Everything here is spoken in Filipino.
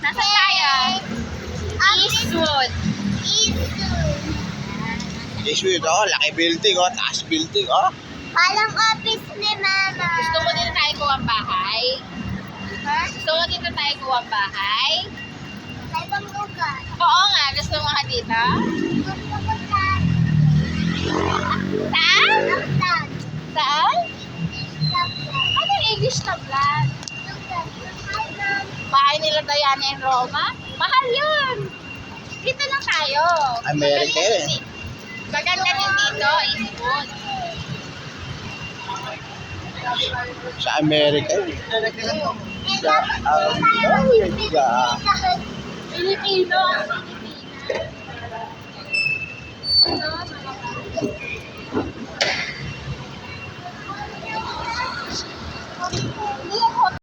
Nasaan tayo? Eastwood. Eastwood, oh. Laki building, oh. Taas building, oh. Parang office ni Mama. Gusto mo dito tayo kuha ang bahay? Ha? Gusto mo dito tayo kuha ang bahay? Sa ibang lugar. Oo nga, gusto mo nga dito? Gusto ko sa Saan? Laktan. Saan? Laktan. Anong English na vlog? Laktan. Hi, Mom. Bahay nila Diana and Roma? Mahal yun! Dito lang tayo. America yun. Maganda din dito, Eastwood. Sa Amerika, yun. Eh, Sa Amerika. Pilipino.